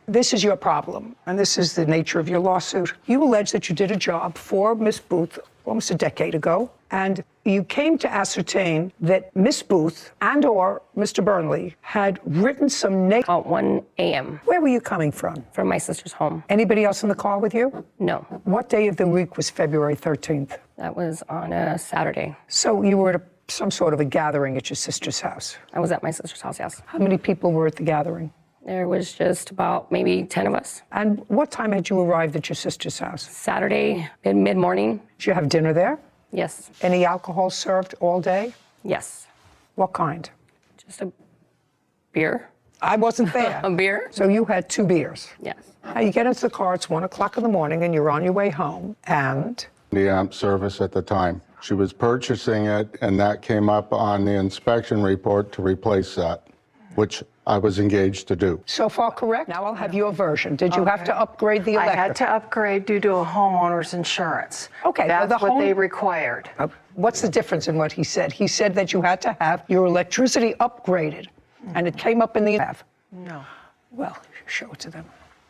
this is your problem, and this is the nature of your lawsuit. You allege that you did a job for Miss Booth almost a decade ago, and you came to ascertain that Miss Booth and or Mr. Burnley had written some About 1 a.m. Where were you coming from? from my sister's home. Anybody else in the car with you? No, What day of the week was February 13th? that was on a Saturday. So you were at some sort of a gathering at your sister's house. I was at my sister's house, yes. How many people were at the gathering? There was just about maybe 10 of us. And what time had you arrived at your sister's house? Saturday, mid-morning, Did you have dinner there? yes, Any alcohol served all day? yes. What kind? Just a beer. I wasn't there. A beer? So you had 2 beers. Yes. Now you get into the car, it's 1 o'clock in the morning, and you're on your way home, and The amp service at the time. She was purchasing it, and that came up on the inspection report to replace that, which I was engaged to do. so far correct? Now I'll have your version. Did you have to upgrade the I electric? had to upgrade due to a homeowner's insurance. Okay, well, That's the what they home- required. What's the difference in what he said? He said that you had to have your electricity upgraded, and it came up in the... No. Well, show it to them.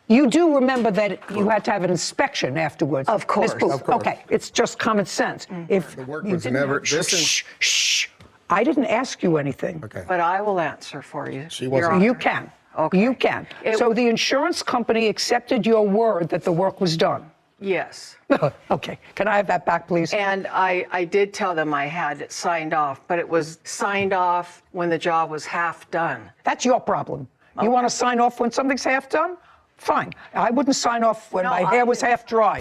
You do remember that you had to have an inspection afterwards? Of course. Ms. Booth. Of course. Okay, it's just common sense. If The work you was didn't never- have- this is- Shh. I didn't ask you anything. Okay. But I will answer for you. She Your wasn't- Honor. You can. Okay. You can. It- So the insurance company accepted your word that the work was done? Yes. Okay. Can I have that back, please? And I did tell them I had it signed off, but it was signed off when the job was half done. That's your problem. You want to sign off when something's half done? Fine. I wouldn't sign off when No, my hair was half dry.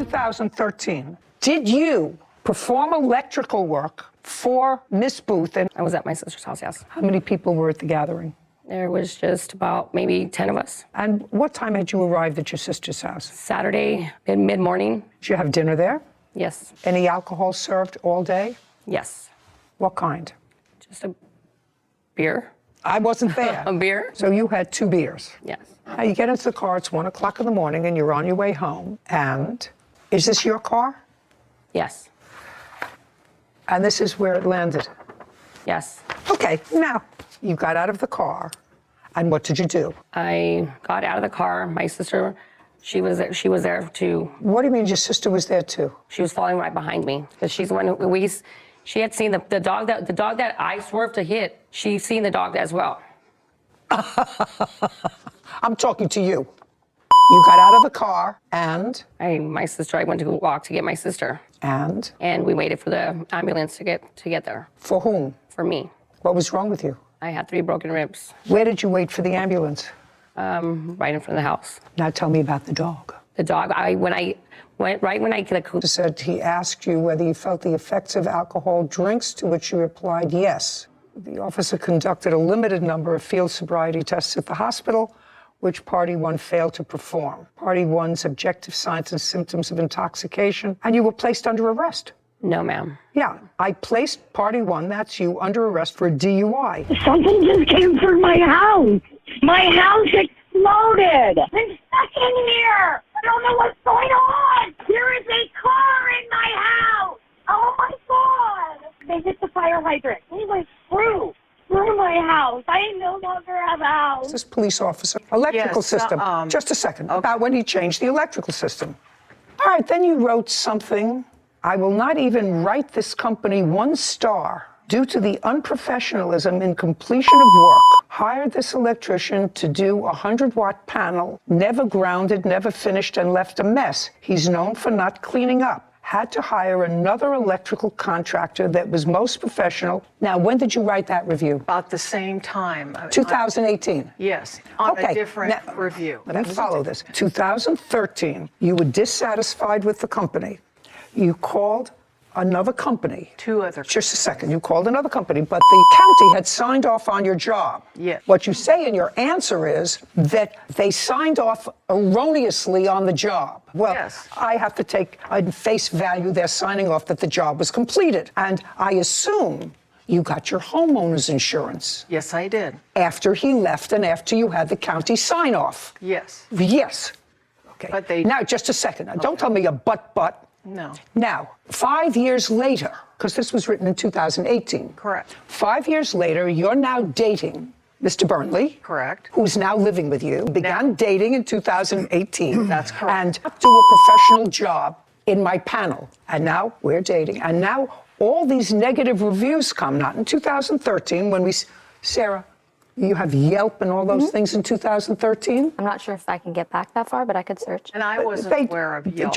2013. Did you perform electrical work for Miss Booth? And I was at my sister's house, yes. how many people were at the gathering? There was just about maybe 10 of us. And what time had you arrived at your sister's house? Saturday, mid-morning, Did you have dinner there? yes, Any alcohol served all day? yes. What kind? Just a beer. I wasn't there. A beer? So you had 2 beers. Yes. Now you get into the car, it's 1 o'clock in the morning, and you're on your way home. And is this your car? Yes. And this is where it landed. Yes. Okay, now you got out of the car, and what did you do? I got out of the car. My sister, she was there too. What do you mean your sister was there too? She was following right behind me because she's the one who she had seen the dog that I swerved to hit. She's seen the dog as well. I'm talking to you. You got out of the car, and I went to walk to get my sister, and we waited for the ambulance to get there for whom? for me. What was wrong with you? I had 3 broken ribs, Where did you wait for the ambulance? right in front of the house. Now tell me about the dog. The dog. When I He said he asked you whether you felt the effects of alcohol drinks, to which you replied yes. The officer conducted a limited number of field sobriety tests at the hospital, which Party 1 failed to perform. Party 1's objective signs and symptoms of intoxication, and you were placed under arrest. No, ma'am. Yeah, I placed Party 1, that's you, under arrest for DUI. Something just came through my house. My house exploded. I'm stuck in here. I don't know what's going on. There is a car in my house. Oh my God. They hit the fire hydrant. They went through my house. I no longer have a house. This police officer, electrical Yes, system. Just a second, about when he changed the electrical system. All right, then you wrote something. I will not even write this company 1 star due to the unprofessionalism in completion of work. Hired this electrician to do a 100-watt panel, never grounded, never finished, and left a mess. He's known for not cleaning up. Had to hire another electrical contractor that was most professional. Now, when did you write that review? About the same time. 2018. Yes, on Okay, a different now- review. Let me follow this. 2013, you were dissatisfied with the company. You called another company. 2 other. Just a second. You called another company, but the county had signed off on your job. Yes. What you say in your answer is that they signed off erroneously on the job. Well, Yes. I have to take at face value they're signing off that the job was completed. And I assume you got your homeowner's insurance Yes, I did. after he left and after you had the county sign off. Yes. Yes. Okay. But they- Now, just a second. Now, don't tell me a but. No. Now, 5 years later, because this was written in 2018. Correct. 5 years later, you're now dating Mr. Burnley. Correct. Who's now living with you, began dating in 2018. That's correct. And do a professional job in my panel. And now we're dating. And now all these negative reviews come, not in 2013 when Sarah, you have Yelp and all those things in 2013? I'm not sure if I can get back that far, but I could search. And I wasn't aware of Yelp.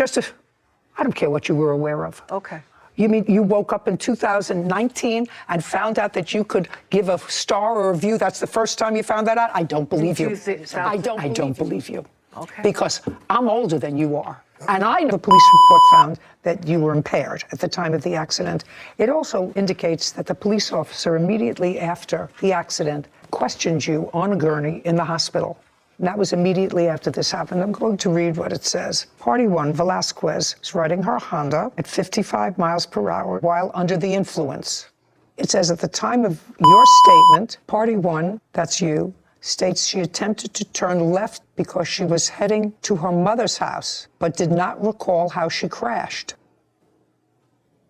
I don't care what you were aware of. Okay. You mean you woke up in 2019 and found out that you could give a star or a review? That's the first time you found that out? I don't believe you. I don't believe you. Okay. Because I'm older than you are. And I know the police report found that you were impaired at the time of the accident. It also indicates that the police officer immediately after the accident questioned you on a gurney in the hospital. And that was immediately after this happened. I'm going to read what it says. Party 1, Velasquez, is riding her Honda at 55 miles per hour while under the influence. It says at the time of your statement, Party 1, that's you, states she attempted to turn left because she was heading to her mother's house, but did not recall how she crashed.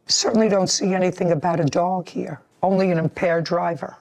Certainly don't see anything about a dog here, only an impaired driver.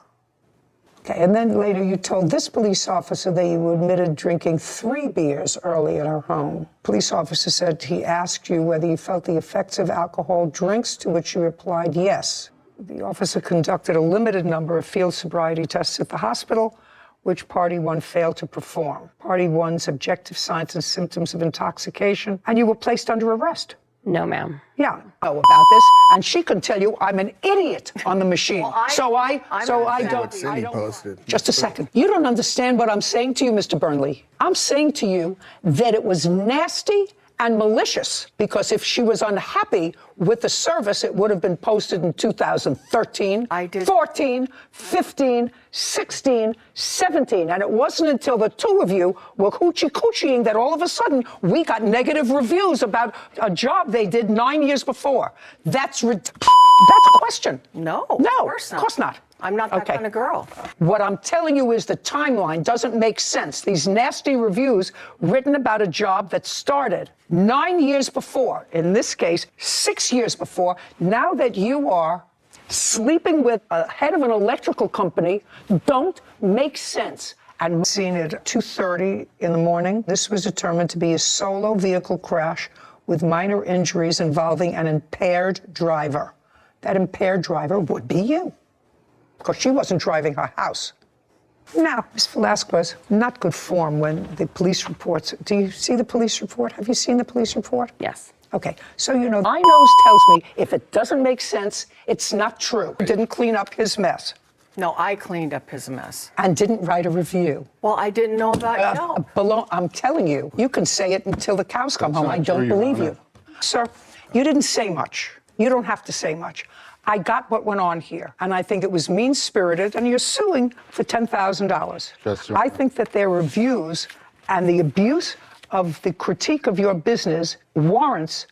Okay, and then later you told this police officer that you admitted drinking 3 beers early at her home. Police officer said he asked you whether you felt the effects of alcohol drinks, to which you replied yes. The officer conducted a limited number of field sobriety tests at the hospital, which Party 1 failed to perform. Party 1's objective signs and symptoms of intoxication, and you were placed under arrest. No, ma'am. Yeah, I know about this, and she can tell you I'm an idiot on the machine. Well, I don't. Just a second. You don't understand what I'm saying to you, Mr. Burnley. I'm saying to you that it was nasty and malicious, because if she was unhappy with the service, it would have been posted in 2013, 14, 15, 16, 17. And it wasn't until the two of you were hoochie-coochieing that all of a sudden we got negative reviews about a job they did 9 years before. That's a question. No, No, of course not. I'm not that kind of girl. What I'm telling you is the timeline doesn't make sense. These nasty reviews written about a job that started 9 years before, in this case, 6 years before, now that you are sleeping with a head of an electrical company, don't make sense. And seen it at 2:30 in the morning. This was determined to be a solo vehicle crash with minor injuries involving an impaired driver. That impaired driver would be you, because she wasn't driving her house. Now, Ms. Velasquez, not good form when the police reports. Do you see the police report? Have you seen the police report? Yes. Okay, so you know, my nose tells me if it doesn't make sense, it's not true. Didn't clean up his mess. No, I cleaned up his mess. And didn't write a review. Well, I didn't know about Yelp. I'm telling you, you can say it until the cows come home. I don't believe you. Sir, you didn't say much. You don't have to say much. I got what went on here, and I think it was mean-spirited, and you're suing for $10,000. Yes, sir. I think that their reviews and the abuse of the critique of your business warrants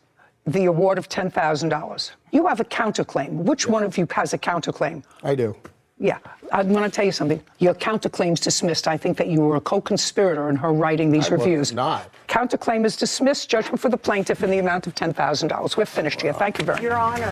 the award of $10,000. You have a counterclaim. Which one of you has a counterclaim? I do. Yeah, I'm going to tell you something. Your counterclaim's dismissed. I think that you were a co-conspirator in her writing these reviews. Not. Counterclaim is dismissed. Judgment for the plaintiff in the amount of $10,000. We're finished here. Thank you very much. Your Honor.